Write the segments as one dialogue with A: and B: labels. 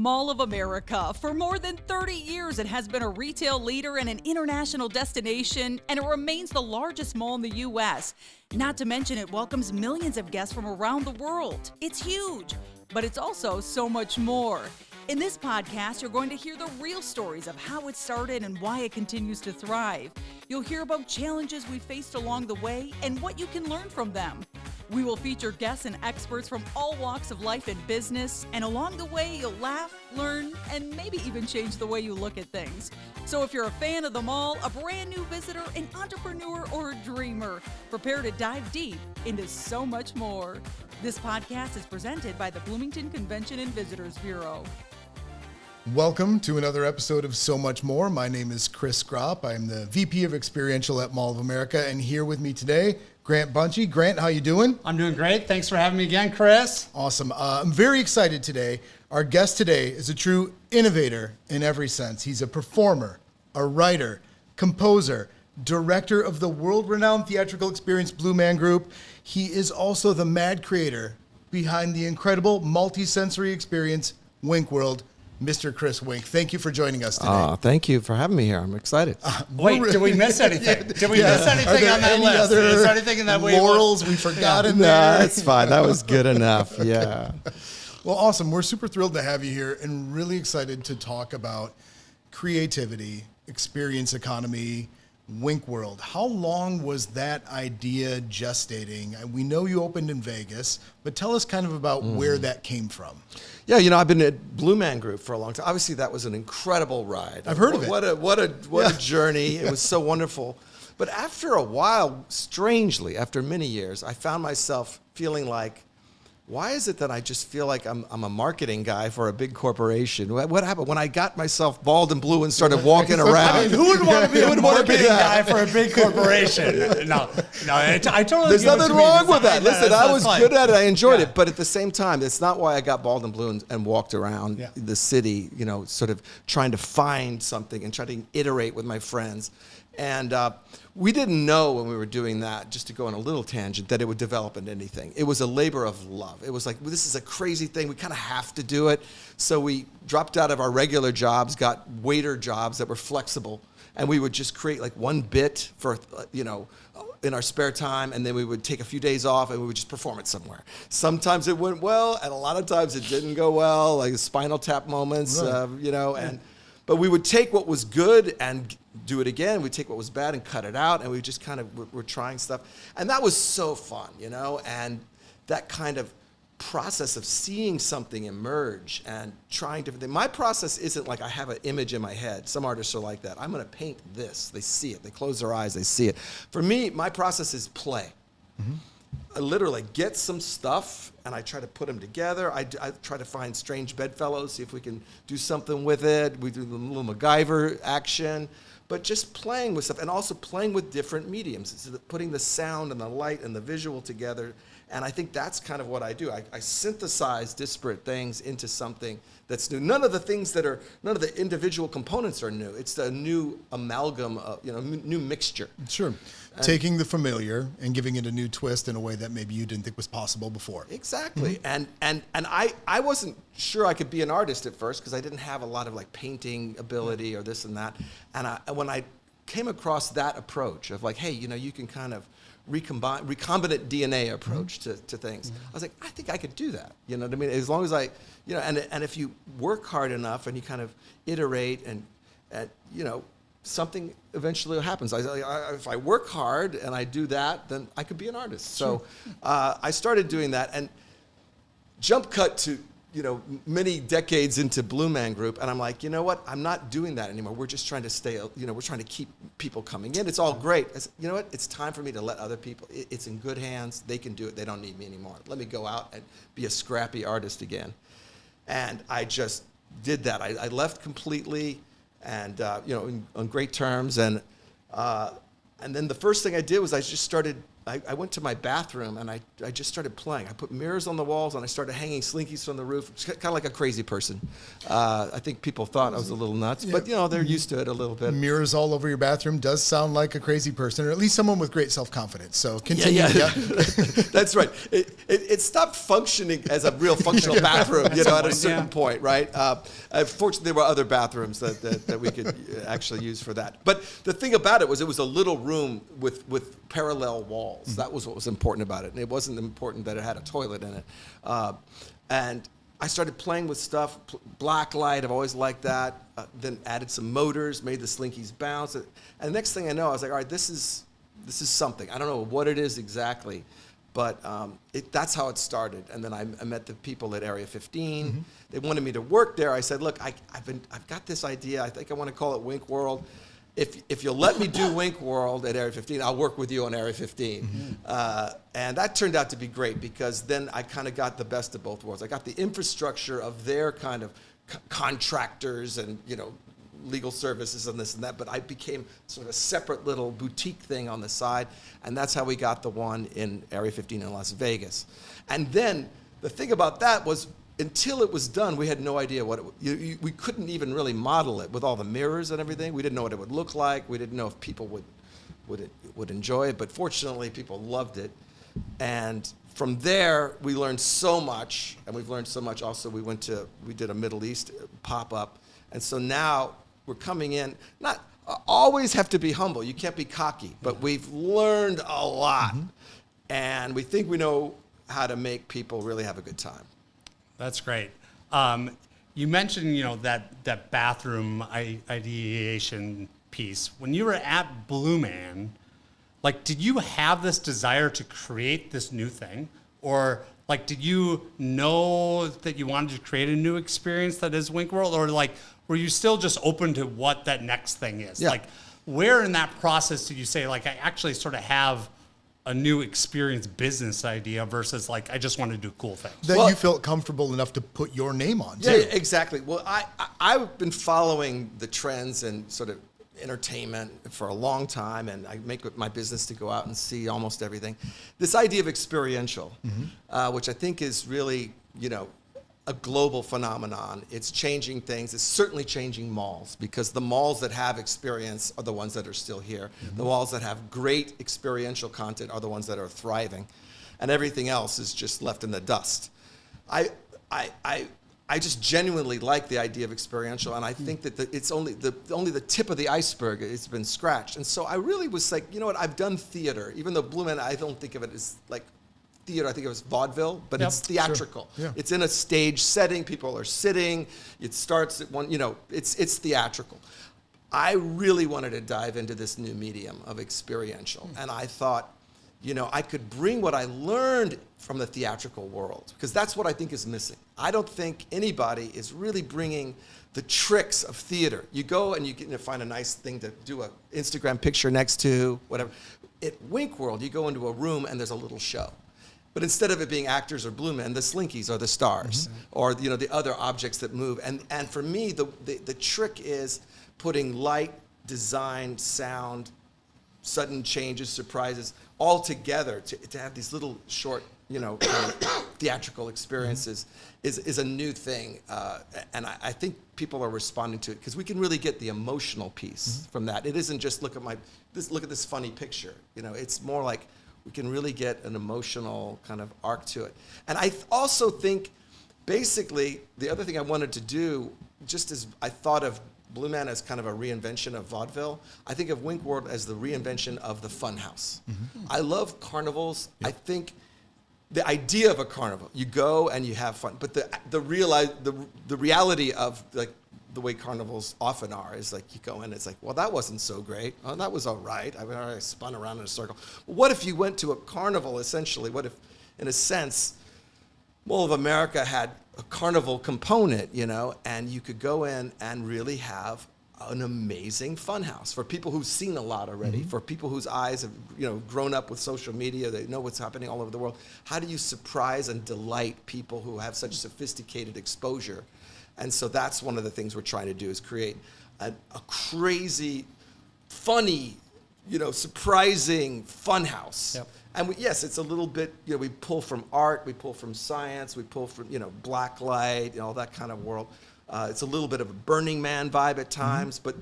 A: Mall of America. For more than 30 years, it has been a retail leader and an international destination, and it remains the largest mall in the U.S. Not to mention, it welcomes millions of guests from around the world. It's huge, but it's also so much more. In this podcast, you're going to hear the real stories of how it started and why it continues to thrive. You'll hear about challenges we faced along the way and what you can learn from them. We will feature guests and experts from all walks of life and business, and along the way, you'll laugh, learn, and maybe even change the way you look at things. So if you're a fan of the mall, a brand new visitor, an entrepreneur, or a dreamer, prepare to dive deep into so much more. This podcast is presented by the Bloomington Convention and Visitors Bureau.
B: Welcome to another episode of So Much More. My name is Chris Grap. I'm the VP of Experiential at Mall of America, and here with me today, Grant Buntje. Grant, how you doing?
C: I'm doing great. Thanks for having me again, Chris.
B: Awesome. I'm very excited today. Our guest today is a true innovator in every sense. He's a performer, a writer, composer, director of the world-renowned theatrical experience Blue Man Group. He is also the mad creator behind the incredible multi-sensory experience Wink World, Mr. Chris Wink. Thank you for joining us today.
D: Thank you for having me here. I'm excited.
C: Wait, did we miss anything? Did we miss anything on that list? Is there anything in that
B: laurels we forgot in there?
D: No, that's fine. That was good enough. Yeah.
B: Well, awesome. We're super thrilled to have you here and really excited to talk about creativity, experience economy, Wink World. How long was that idea gestating? We know you opened in Vegas, but tell us kind of about where that came from.
D: Yeah, I've been at Blue Man Group for a long time. Obviously, that was an incredible ride.
B: I've heard of it.
D: What a journey. It was so wonderful. But after a while, strangely, after many years, I found myself feeling like, why is it that I just feel like I'm a marketing guy for a big corporation? What happened when I got myself bald and blue and started walking around?
C: I mean, who would want to be a marketing guy for a big corporation? No, I totally.
D: There's nothing wrong with that. Listen, I was good at it. I enjoyed
C: Yeah.
D: it. But at the same time, it's not why I got bald and blue and walked around the city, sort of trying to find something and trying to iterate with my friends. And we didn't know when we were doing that, just to go on a little tangent, that it would develop into anything. It was a labor of love. It was like, well, this is a crazy thing. We kind of have to do it. So we dropped out of our regular jobs, got waiter jobs that were flexible, and we would just create like one bit for, in our spare time, and then we would take a few days off and we would just perform it somewhere. Sometimes it went well, and a lot of times it didn't go well, like Spinal Tap moments,
B: Right.
D: But we would take what was good and do it again. We'd take what was bad and cut it out, and we just kind of were trying stuff. And that was so fun, and that kind of process of seeing something emerge and trying different things. My process isn't like I have an image in my head. Some artists are like that. I'm going to paint this. They see it. They close their eyes. They see it. For me, my process is play. Mm-hmm. I literally get some stuff and I try to put them together. I try to find strange bedfellows, see if we can do something with it. We do a little MacGyver action, but just playing with stuff and also playing with different mediums. It's putting the sound and the light and the visual together. And I think that's kind of what I do. I synthesize disparate things into something that's new. None of the individual components are new. It's a new amalgam, new mixture.
B: Sure. Taking the familiar and giving it a new twist in a way that maybe you didn't think was possible before.
D: Exactly. Mm-hmm. And I wasn't sure I could be an artist at first because I didn't have a lot of like painting ability or this and that. And when I came across that approach of like, hey, you can kind of recombinant DNA approach to things. I was like, I think I could do that. You know what I mean? As long as and if you work hard enough and you kind of iterate and something eventually happens. If I work hard and I do that, then I could be an artist. So I started doing that and jump cut to many decades into Blue Man Group, and I'm like, you know what? I'm not doing that anymore. We're just trying to stay, we're trying to keep people coming in. It's all great. You know what? It's time for me to let other people, it's in good hands. They can do it. They don't need me anymore. Let me go out and be a scrappy artist again. And I just did that. I left completely and, on great terms. And then the first thing I did was I just started I went to my bathroom and I just started playing. I put mirrors on the walls and I started hanging slinkies from the roof. It's kind of like a crazy person. I think people thought I was a little nuts, but they're used to it a little bit.
B: Mirrors all over your bathroom does sound like a crazy person, or at least someone with great self-confidence. So continue.
D: Yeah. That's right. It stopped functioning as a real functional bathroom, at a certain point, right? Fortunately, there were other bathrooms that we could actually use for that. But the thing about it was a little room with parallel walls. Mm-hmm. That was what was important about it. And it wasn't important that it had a toilet in it. And I started playing with stuff, blacklight, I've always liked that. Then added some motors, made the slinkies bounce. And the next thing I know, I was like, all right, this is something. I don't know what it is exactly, but that's how it started. And then I met the people at Area 15. Mm-hmm. They wanted me to work there. I said, look, I've got this idea. I think I want to call it Wink World. If you'll let me do Wink World at Area 15, I'll work with you on Area 15. Mm-hmm. And that turned out to be great because then I kind of got the best of both worlds. I got the infrastructure of their kind of contractors and, legal services and this and that, but I became sort of a separate little boutique thing on the side, and that's how we got the one in Area 15 in Las Vegas. And then the thing about that was, until it was done, we had no idea what we couldn't even really model it with all the mirrors and everything. We didn't know what it would look like. We didn't know if people would enjoy it, but fortunately, people loved it. And from there, we learned so much, and we've learned so much also. We did a Middle East pop-up, and so now we're coming in, not always have to be humble. You can't be cocky, but we've learned a lot, and we think we know how to make people really have a good time.
C: That's great. You mentioned, that bathroom ideation piece. When you were at Blue Man, did you have this desire to create this new thing? Or, did you know that you wanted to create a new experience that is Wink World? Or, were you still just open to what that next thing is?
D: Yeah.
C: Where in that process did you say, I actually sort of have a new experience business idea versus I just want to do cool things?
B: That you felt comfortable enough to put your name on, too.
D: Yeah, exactly. Well, I've been following the trends and sort of entertainment for a long time, and I make it my business to go out and see almost everything. This idea of experiential, which I think is really, a global phenomenon. It's changing things. It's certainly changing malls, because the malls that have experience are the ones that are still here. The malls that have great experiential content are the ones that are thriving, and everything else is just left in the dust. I just genuinely like the idea of experiential, and I think that it's only the tip of the iceberg. It's been scratched, and so I really was like, I've done theater, even though Blue Man, I don't think of it as theater. I think it was vaudeville, but it's theatrical. Sure. Yeah. It's in a stage setting. People are sitting. It starts at one. It's theatrical. I really wanted to dive into this new medium of experiential, and I thought, I could bring what I learned from the theatrical world, because that's what I think is missing. I don't think anybody is really bringing the tricks of theater. You go and you find a nice thing to do an Instagram picture next to, whatever. At Wink World, you go into a room and there's a little show. But instead of it being actors or Blue Men, the slinkies are the stars, or the other objects that move. And for me, the trick is putting light, design, sound, sudden changes, surprises, all together to have these little short, kind of theatrical experiences is a new thing. And I think people are responding to it because we can really get the emotional piece from that. It isn't just look at this funny picture. It's more like we can really get an emotional kind of arc to it. And I also think, basically, the other thing I wanted to do, just as I thought of Blue Man as kind of a reinvention of vaudeville, I think of Wink World as the reinvention of the funhouse. I love carnivals. I think the idea of a carnival, you go and you have fun, but the reality of the way carnivals often are is you go in, it's well, that wasn't so great. Oh, that was all right. I spun around in a circle. What if you went to a carnival, essentially? What if, in a sense, Mall of America had a carnival component, and you could go in and really have an amazing funhouse for people who've seen a lot already, for people whose eyes have grown up with social media, they know what's happening all over the world. How do you surprise and delight people who have such sophisticated exposure? And so that's one of the things we're trying to do, is create a crazy, funny surprising funhouse.
C: Yep.
D: And yes, it's a little bit, we pull from art, we pull from science, we pull from, blacklight, all that kind of world. It's a little bit of a Burning Man vibe at times, but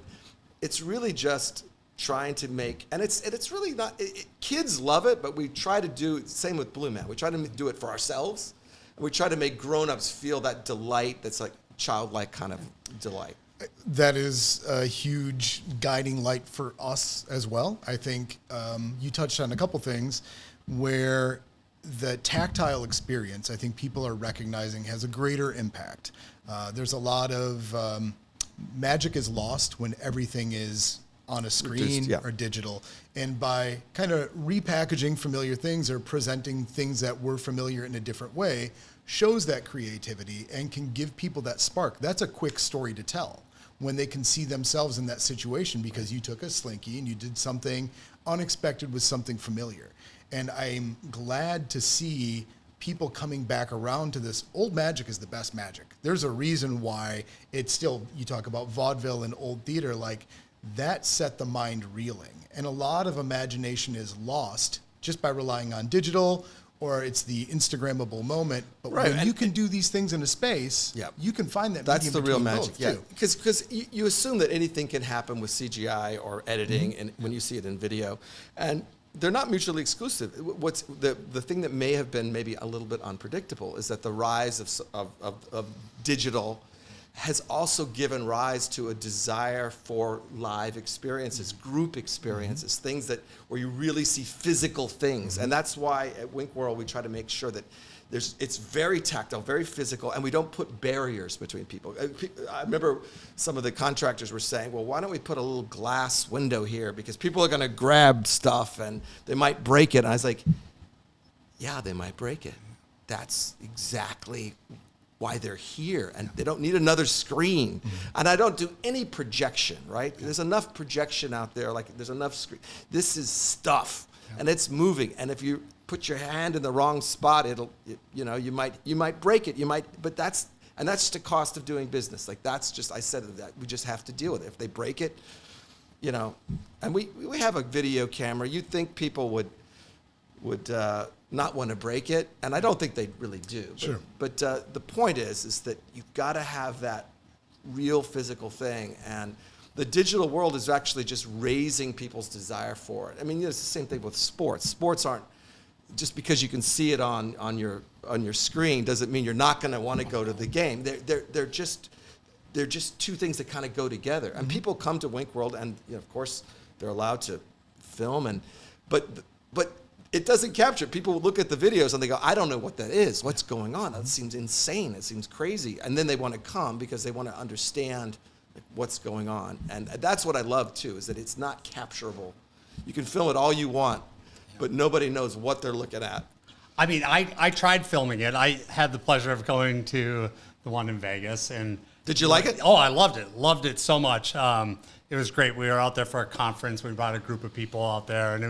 D: it's really just trying to make, and it's really not, kids love it, but we try to do, same with Blue Man, we try to do it for ourselves, and we try to make grown-ups feel that delight that's like childlike kind of delight.
B: That is a huge guiding light for us as well. I think you touched on a couple things where the tactile experience, I think people are recognizing, has a greater impact. There's a lot of magic is lost when everything is on a screen or digital. And by kind of repackaging familiar things or presenting things that were familiar in a different way, shows that creativity and can give people that spark. That's a quick story to tell when they can see themselves in that situation because you took a slinky and you did something unexpected with something familiar. And I'm glad to see people coming back around to this. Old magic is the best magic. There's a reason why it's still, you talk about vaudeville and old theater, like that set the mind reeling. And a lot of imagination is lost just by relying on digital, or it's the Instagrammable moment. But when you can do these things in a space, you can find that
D: that's
B: medium
D: the real
B: between
D: magic,
B: both, too.
D: Because you assume that anything can happen with CGI or editing, and when you see it in video, and they're not mutually exclusive. What's the thing that may have been maybe a little bit unpredictable is that the rise of digital has also given rise to a desire for live experiences, group experiences, things that where you really see physical things. And that's why at Wink World we try to make sure that it's very tactile, very physical, and we don't put barriers between people. I remember some of the contractors were saying, well, why don't we put a little glass window here because people are going to grab stuff and they might break it. And I was like, yeah, they might break it. That's exactly why they're here, and they don't need another screen. And I don't do any projection, right? There's enough projection out there, like there's enough screen. This is stuff, and it's moving. And if you put your hand in the wrong spot, you might break it. But that's just the cost of doing business. Like that's just, I said that we just have to deal with it. If they break it, and we have a video camera. You'd think people would not want to break it, and I don't think they really do.
B: Sure.
D: But the point is that you've got to have that real physical thing, and the digital world is actually just raising people's desire for it. I mean, it's the same thing with sports. Sports aren't just because you can see it on your screen doesn't mean you're not going to want to go to the game. They're just two things that kind of go together. And people come to Wink World, and of course they're allowed to film, but it doesn't capture. People look at the videos and they go, I don't know what that is. What's going on? That seems insane. It seems crazy. And then they want to come because they want to understand what's going on. And that's what I love too, is that it's not capturable. You can film it all you want, but nobody knows what they're looking at.
C: I mean, I tried filming it. I had the pleasure of going to the one in Vegas, and
D: did you like it?
C: Oh, I loved it. Loved it so much. It was great. We were out there for a conference. We brought a group of people out there, and it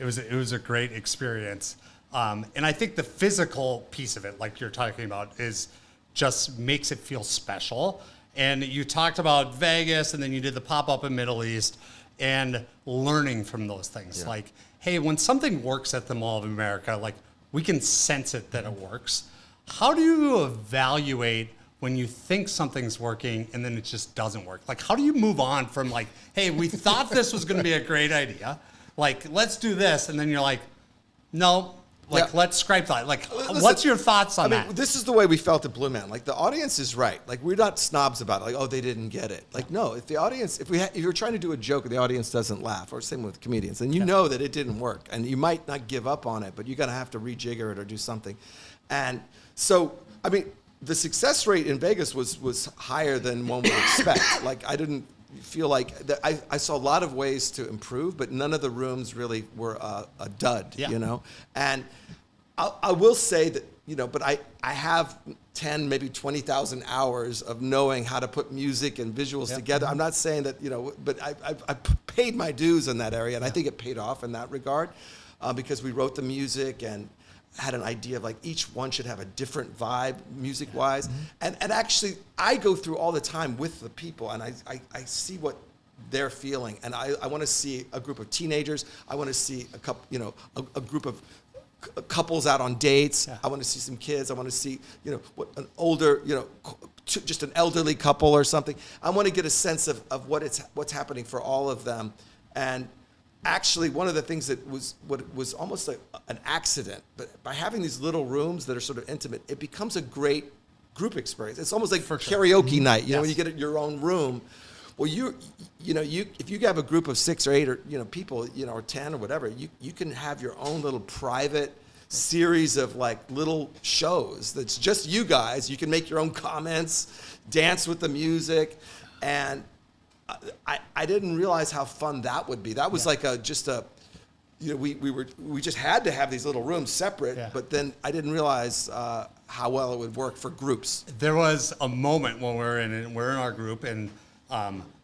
C: was a great experience. And I think the physical piece of it, like you're talking about, is just makes it feel special. And you talked about Vegas, and then you did the pop-up in Middle East, and learning from those things. Yeah. Like, hey, when something works at the Mall of America, like we can sense it that it works. How do you evaluate when you think something's working and then it just doesn't work? Like, how do you move on from like, hey, we thought this was going to be a great idea. Like, let's do this. And then you're like, no, like, let's scrape that. Like, listen, what's your thoughts on that?
D: This is the way we felt at Blue Man. Like, the audience is right. Like, we're not snobs about it. Like, oh, they didn't get it. Like, no, if the audience, if you're trying to do a joke and the audience doesn't laugh, or same with comedians, then you know that it didn't work. And you might not give up on it, but you're going to have to rejigger it or do something. And so, I mean, the success rate in Vegas was higher than one would expect. Like, I didn't feel like I saw a lot of ways to improve, but none of the rooms really were a dud, And I will say that, but I have 10, maybe 20,000 hours of knowing how to put music and visuals together. I'm not saying that, but I paid my dues in that area, and I think it paid off in that regard because we wrote the music and had an idea of like each one should have a different vibe music-wise. And actually, I go through all the time with the people, and I see what they're feeling. And I want to see a group of teenagers. I want to see a couple, you know, a group of couples out on dates.
C: Yeah.
D: I want to see some kids. I want to see, you know, an older, you know, just an elderly couple or something. I want to get a sense of what's happening for all of them. And actually, one of the things that was almost like an accident, but by having these little rooms that are sort of intimate, it becomes a great group experience. It's almost like karaoke night, you know, when you get your own room. Well, if you have a group of 6 or 8 or, you know, people, you know, or 10 or whatever, you can have your own little private series of like little shows that's just you guys. You can make your own comments, dance with the music, and I didn't realize how fun that would be. That was like you know, we just had to have these little rooms separate, but then I didn't realize how well it would work for groups.
C: There was a moment when we're in our group, and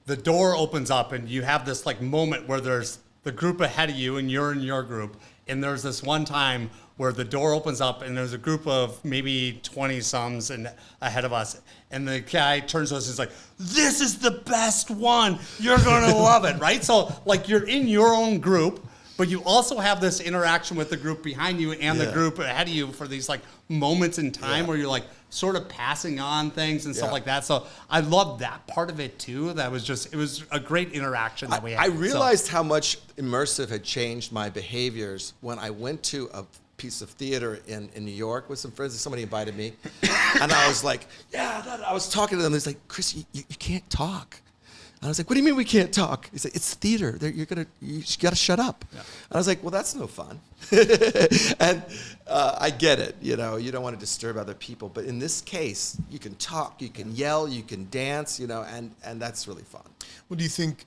C: the door opens up, and you have this like moment where there's the group ahead of you, and you're in your group, and there's this one time where the door opens up, and there's a group of maybe 20-somes and ahead of us, and the guy turns to us and is like, "This is the best one. You're gonna love it," right? So like you're in your own group, but you also have this interaction with the group behind you and the group ahead of you for these like moments in time where you're like sort of passing on things and stuff like that. So I love that part of it too. It was a great interaction that we had.
D: I realized how much immersive had changed my behaviors when I went to a piece of theater in New York with some friends. Somebody invited me, and I was like, I was talking to them. It's like, "Chris, you can't talk." And I was like, "What do you mean we can't talk?" He said, "It's theater. You got to shut up." Yeah. And I was like, "Well, that's no fun." And I get it. You know, you don't want to disturb other people, but in this case, you can talk, you can yell, you can dance. You know, and that's really fun.
B: What do you think?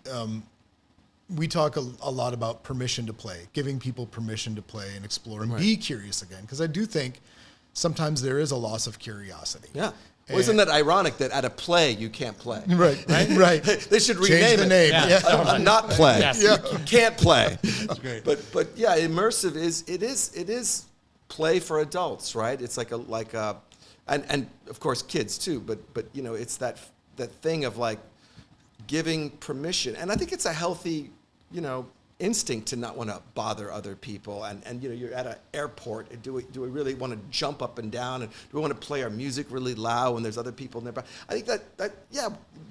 B: We talk a lot about permission to play, giving people permission to play and explore and be curious again, because I do think sometimes there is a loss of curiosity.
D: Yeah. Well, isn't that ironic that at a play you can't play?
B: Right.
D: They should rename
B: Change the name.
D: Yeah. Not play.
C: Yes.
D: You can't play.
C: That's great.
D: But yeah, immersive is play for adults, right? It's like and of course kids too. But you know, it's that thing of like giving permission, and I think it's a healthy, you know, instinct to not want to bother other people. And you know, you're at an airport. And do we really want to jump up and down? And do we want to play our music really loud when there's other people nearby? I think that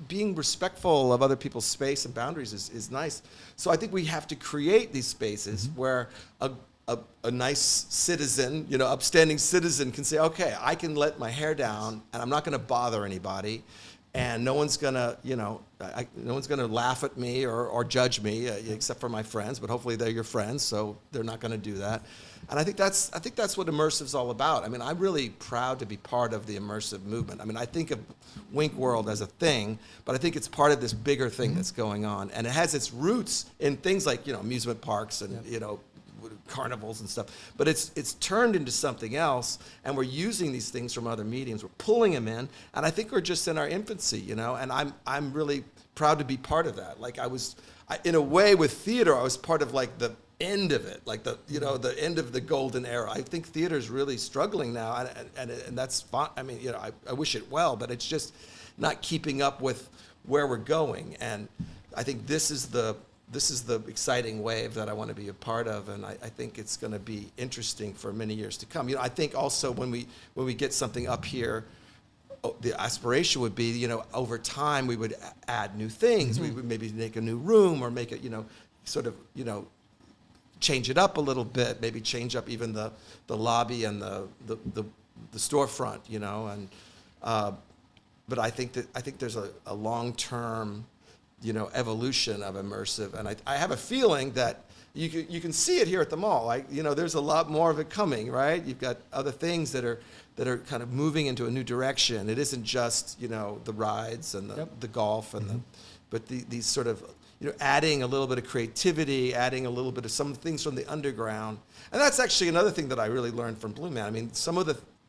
D: being respectful of other people's space and boundaries is nice. So I think we have to create these spaces where a nice citizen, you know, upstanding citizen can say, okay, I can let my hair down, and I'm not going to bother anybody. And no one's gonna, you know, no one's gonna laugh at me or judge me, except for my friends. But hopefully they're your friends, so they're not gonna do that. And I think that's what immersive's all about. I mean, I'm really proud to be part of the immersive movement. I mean, I think of Wink World as a thing, but I think it's part of this bigger thing that's going on, and it has its roots in things like, you know, amusement parks and you know, carnivals and stuff, but it's turned into something else, and we're using these things from other mediums. We're pulling them in, and I think we're just in our infancy, you know. And I'm really proud to be part of that. Like in a way, with theater, I was part of like the end of it, like the end of the golden era. I think theater's really struggling now, and that's fine. I mean, you know, I wish it well, but it's just not keeping up with where we're going. And I think this is the exciting wave that I want to be a part of, and I think it's going to be interesting for many years to come. You know, I think also when we get something up here, the aspiration would be, you know, over time we would add new things. We would maybe make a new room or make it, you know, sort of, you know, change it up a little bit. Maybe change up even the lobby and the storefront, you know. And but I think there's a long-term, you know, evolution of immersive, and I have a feeling that you can see it here at the mall. You know, there's a lot more of it coming, right? You've got other things that are kind of moving into a new direction. It isn't just, you know, the rides and the golf and but these sort of, you know, adding a little bit of creativity, adding a little bit of some things from the underground. And that's actually another thing that I really learned from Blue Man. I mean,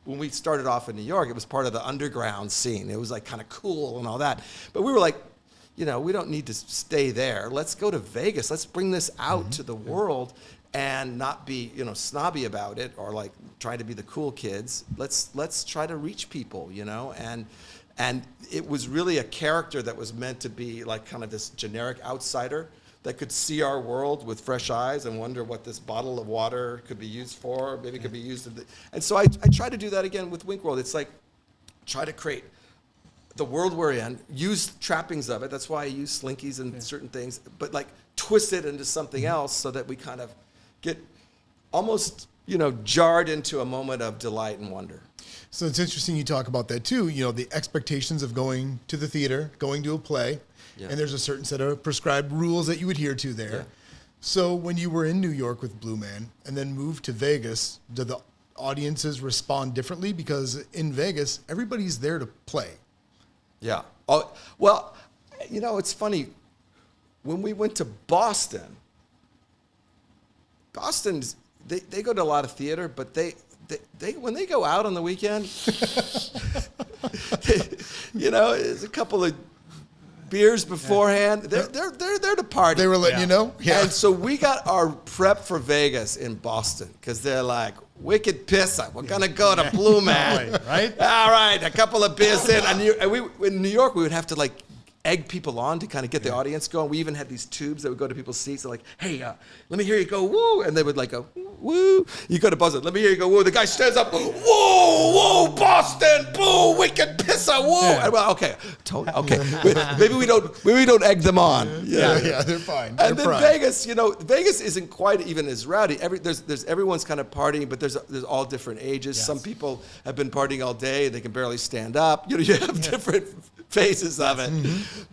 D: when we started off in New York, it was part of the underground scene. It was like kind of cool and all that, but we were like, you know, we don't need to stay there. Let's go to Vegas. Let's bring this out to the world and not be, you know, snobby about it or like try to be the cool kids. Let's try to reach people, you know, And it was really a character that was meant to be like kind of this generic outsider that could see our world with fresh eyes and wonder what this bottle of water could be used for. Maybe it could be used. And so I try to do that again with Wink World. It's like, try to create the world we're in, use trappings of it. That's why I use slinkies and certain things, but like twist it into something else so that we kind of get almost, jarred into a moment of delight and wonder.
B: So it's interesting you talk about that too. The expectations of going to the theater, going to a play, and there's a certain set of prescribed rules that you adhere to there.
D: Yeah.
B: So when you were in New York with Blue Man and then moved to Vegas, did the audiences respond differently? Because in Vegas, everybody's there to play.
D: Yeah. Oh, well, it's funny. When we went to Boston, they go to a lot of theater, but they when they go out on the weekend, there's a couple of beers beforehand. They're there to party.
B: They were letting you know?
D: Yeah. And so we got our prep for Vegas in Boston because they're like, wicked pissa. We're going to go to Blue Man.
C: Right?
D: All right, a couple of beers in. And we in New York, we would have to like egg people on to kind of get the audience going. We even had these tubes that would go to people's seats. They're like, hey, let me hear you go, woo. And they would like go, woo. You go to Boston, let me hear you go, woo. The guy stands up, whoa, whoa, Boston, boo, wicked pissa, woo.
C: Yeah.
D: And well, okay. Maybe we don't egg them on.
B: Yeah, they're fine.
D: And
B: They're
D: then
B: prime.
D: Vegas, Vegas isn't quite even as rowdy. There's everyone's kind of partying, but there's all different ages.
C: Yes.
D: Some people have been partying all day; they can barely stand up. You have different phases of it,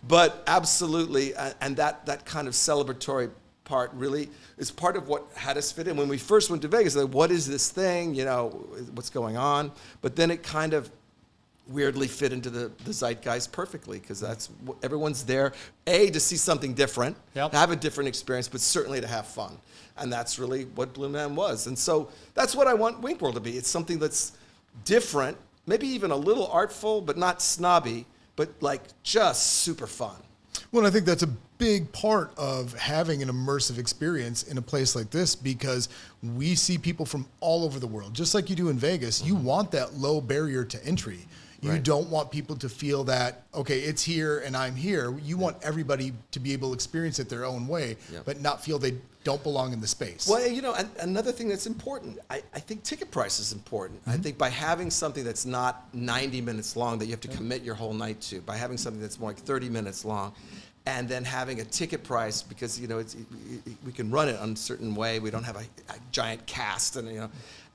D: but absolutely, and that kind of celebratory part really is part of what had us fit in. When we first went to Vegas, like, what is this thing? What's going on? But then it kind of weirdly fit into the zeitgeist perfectly because that's everyone's there, to see something different, to have a different experience, but certainly to have fun. And that's really what Blue Man was. And so that's what I want Wink World to be. It's something that's different, maybe even a little artful, but not snobby, but like just super fun.
B: Well, I think that's a big part of having an immersive experience in a place like this because we see people from all over the world. Just like you do in Vegas, you want that low barrier to entry. You don't want people to feel that, okay, it's here and I'm here. You want everybody to be able to experience it their own way, but not feel they don't belong in the space.
D: Well, and another thing that's important, I think ticket price is important. I think by having something that's not 90 minutes long that you have to commit your whole night to, by having something that's more like 30 minutes long, and then having a ticket price because, we can run it on a certain way. We don't have a giant cast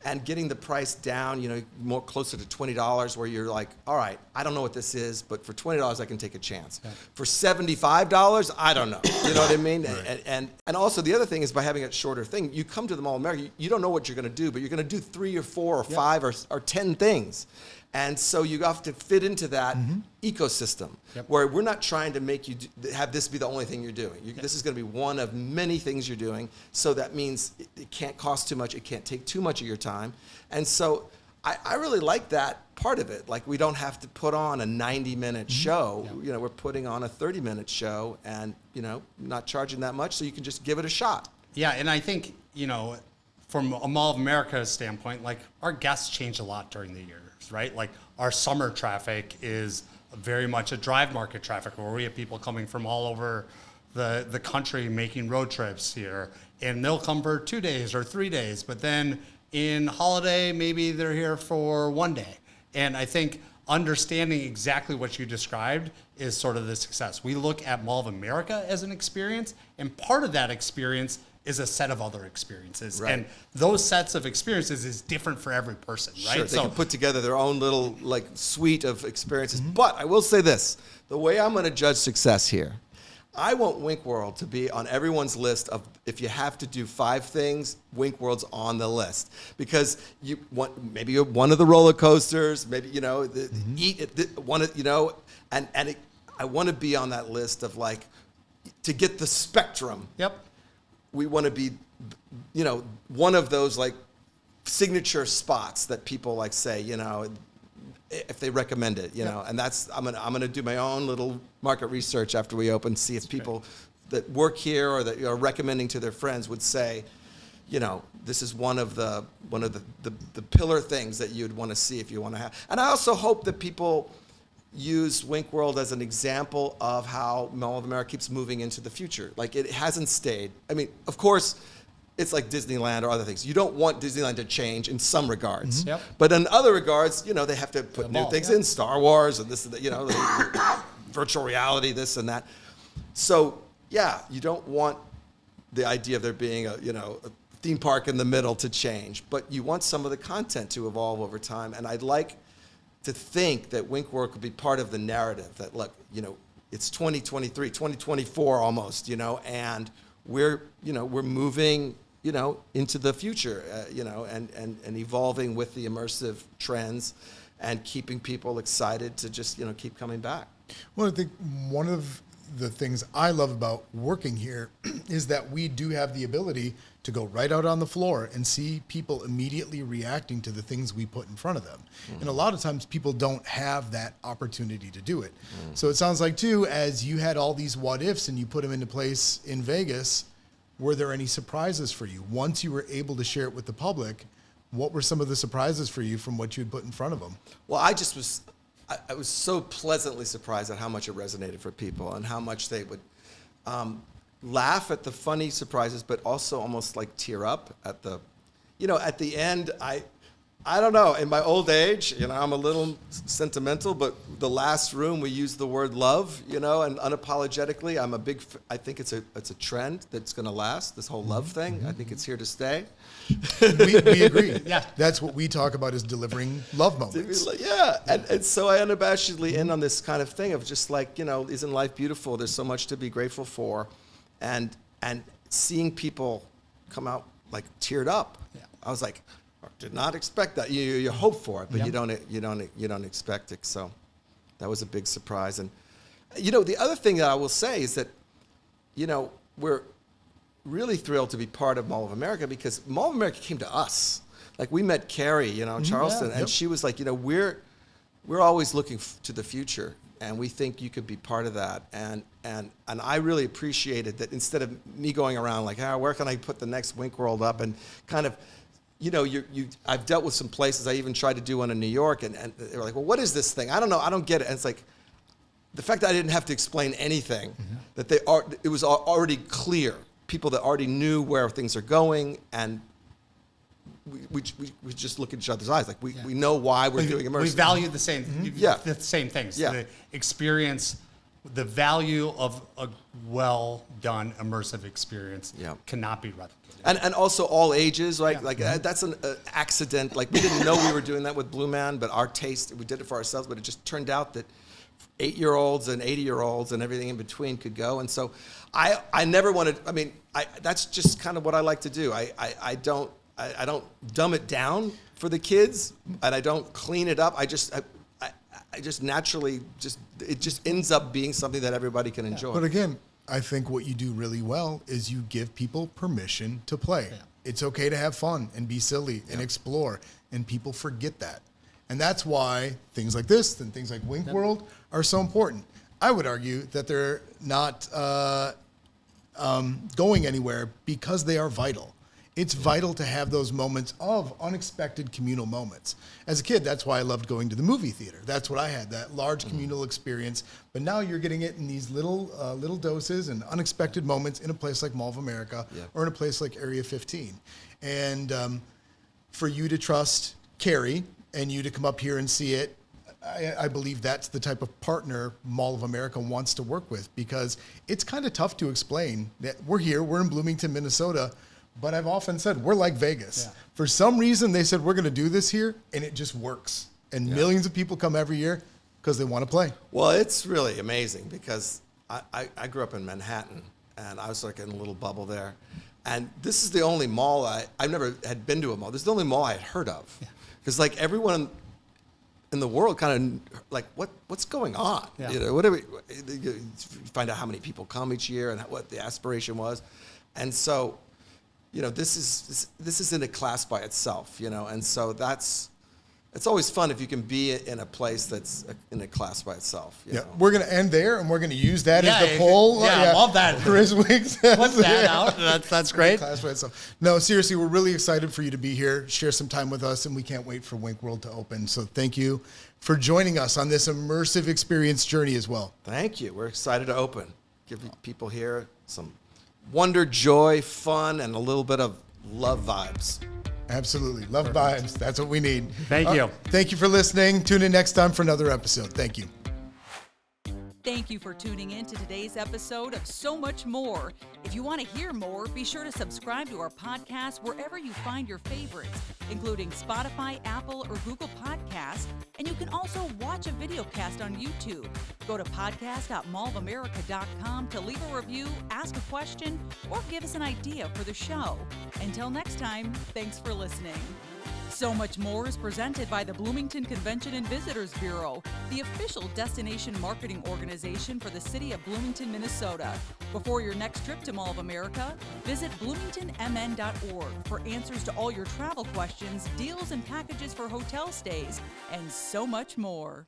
D: and getting the price down, more closer to $20 where you're like, all right, I don't know what this is, but for $20 I can take a chance. Yeah. For $75, I don't know. You know what I mean? Right. And also the other thing is by having a shorter thing, you come to the Mall of America, you don't know what you're going to do, but you're going to do 3 or 4 or 5 or 10 things. And so you have to fit into that ecosystem where we're not trying to make you have this be the only thing you're doing. This is going to be one of many things you're doing. So that means it can't cost too much. It can't take too much of your time. And so I really like that part of it. Like we don't have to put on a 90-minute show. Yeah. We're putting on a 30-minute show and, not charging that much so you can just give it a shot.
C: Yeah, and I think, from a Mall of America standpoint, like our guests change a lot during the year. Right? Like our summer traffic is very much a drive market traffic where we have people coming from all over the country making road trips here, and they'll come for 2 days or 3 days, but then in holiday, maybe they're here for 1 day. And I think understanding exactly what you described is sort of the success. We look at Mall of America as an experience, and part of that experience is a set of other experiences. Right. And those sets of experiences is different for every person, right?
D: Sure, they can put together their own little suite of experiences. But I will say this, the way I'm going to judge success here, I want Wink World to be on everyone's list of, if you have to do 5 things, Wink World's on the list. Because you want, maybe you're one of the roller coasters, maybe, eat it, one of, I want to be on that list of to get the spectrum.
C: Yep.
D: We want to be, one of those signature spots that people say, if they recommend it, and that's, I'm gonna do my own little market research after we open, see if people that work here or that are recommending to their friends would say, this is one of the pillar things that you'd want to see if you want to have. And I also hope that people, use Wink World as an example of how Mall of America keeps moving into the future. Like, it hasn't stayed. I mean, of course, it's like Disneyland or other things. You don't want Disneyland to change in some regards.
C: Yep.
D: But in other regards, you know, they have to put new things in, Star Wars and this and that, you know, virtual reality, this and that. So, yeah, you don't want the idea of there being a, you know, a theme park in the middle to change, but you want some of the content to evolve over time. And I'd like to think that Wink World could be part of the narrative that, look, you know, it's 2023, 2024 almost, you know, and we're moving, you know, into the future, you know, and evolving with the immersive trends and keeping people excited to just, you know, keep coming back.
B: Well, I think one of the things I love about working here is that we do have the ability to go right out on the floor and see people immediately reacting to the things we put in front of them. Mm-hmm. And a lot of times people don't have that opportunity to do it. Mm-hmm. So it sounds like, too, as you had all these what ifs and you put them into place in Vegas, were there any surprises for you? Once you were able to share it with the public, what were some of the surprises for you from what you had put in front of them?
D: Well, I was so pleasantly surprised at how much it resonated for people and how much they would laugh at the funny surprises, but also almost like tear up at the, you know, at the end. I don't know, in my old age, you know, I'm a little sentimental, but the last room we used the word love, you know, and unapologetically, I think it's a trend that's going to last, this whole love thing. Mm-hmm. I think it's here to stay.
B: We agree.
C: Yeah.
B: That's what we talk about, is delivering love moments.
D: Yeah. And so I unabashedly end on this kind of thing of just like, you know, isn't life beautiful? There's so much to be grateful for. And seeing people come out like teared up. Yeah. I was like, did not expect that. You hope for it, but you don't expect it. So that was a big surprise. And you know, the other thing that I will say is that, you know, we're really thrilled to be part of Mall of America because Mall of America came to us. Like, we met Carrie, you know, in Charleston, and she was like, you know, we're always looking to the future, and we think you could be part of that. And I really appreciated that instead of me going around like, where can I put the next Wink World up, and kind of, you know, I've dealt with some places. I even tried to do one in New York, and they were like, well, what is this thing? I don't know. I don't get it. And it's like, the fact that I didn't have to explain anything, that it was already clear. People that already knew where things are going, and we just look at each other's eyes. Like, we know why we're doing immersive.
C: We value the same, the same things.
D: Yeah.
C: The experience, the value of a well-done immersive experience cannot be replicated.
D: And also all ages, right?
C: Yeah.
D: Like, that's an accident. Like, we didn't know we were doing that with Blue Man, but our taste, we did it for ourselves, but it just turned out that 8-year-olds and 80-year-olds and everything in between could go. And so I never wanted, I mean, that's just kind of what I like to do. I don't dumb it down for the kids, and I don't clean it up. I just naturally it just ends up being something that everybody can enjoy.
B: But again, I think what you do really well is you give people permission to play. Yeah. It's okay to have fun and be silly and explore, and people forget that. And that's why things like this and things like Wink World are so important. I would argue that they're not going anywhere because they are vital. It's vital to have those moments of unexpected communal moments. As a kid, that's why I loved going to the movie theater. That's what I had, that large communal experience. But now you're getting it in these little doses and unexpected moments in a place like Mall of America or in a place like Area 15. And for you to trust Carrie and you to come up here and see it, I believe that's the type of partner Mall of America wants to work with, because it's kind of tough to explain that we're here, we're in Bloomington, Minnesota, but I've often said we're like Vegas. Yeah. For some reason, they said we're going to do this here, and it just works. And millions of people come every year because they want to play.
D: Well, it's really amazing because I grew up in Manhattan, and I was like in a little bubble there. And this is the only mall I never had been to a mall. This is the only mall I had heard of. Because like everyone in the world kind of like, what's going on? Yeah. You know, you find out how many people come each year and what the aspiration was. And so, you know, this is in a class by itself, you know, and so that's it's always fun if you can be in a place that's in a class by itself. You
B: Yeah,
D: know?
B: we're going to end there, and we're going to use that
C: Yeah,
B: as the poll.
C: I love that.
B: Chris Wicks says,
C: Put that out. That's great.
B: Class by itself. No, seriously, we're really excited for you to be here, share some time with us, and we can't wait for Wink World to open. So thank you for joining us on this immersive experience journey as well.
D: Thank you. We're excited to open. Give people here some wonder, joy, fun, and a little bit of love vibes.
B: Absolutely. Love vibes. That's what we need.
C: Thank you.
B: Thank you for listening. Tune in next time for another episode. Thank you.
A: Thank you for tuning in to today's episode of So Much More. If you want to hear more, be sure to subscribe to our podcast wherever you find your favorites, including Spotify, Apple, or Google Podcasts. And you can also watch a video cast on YouTube. Go to podcast.mallofamerica.com to leave a review, ask a question, or give us an idea for the show. Until next time, thanks for listening. So Much More is presented by the Bloomington Convention and Visitors Bureau, the official destination marketing organization for the city of Bloomington, Minnesota. Before your next trip to Mall of America, visit bloomingtonmn.org for answers to all your travel questions, deals and packages for hotel stays, and so much more.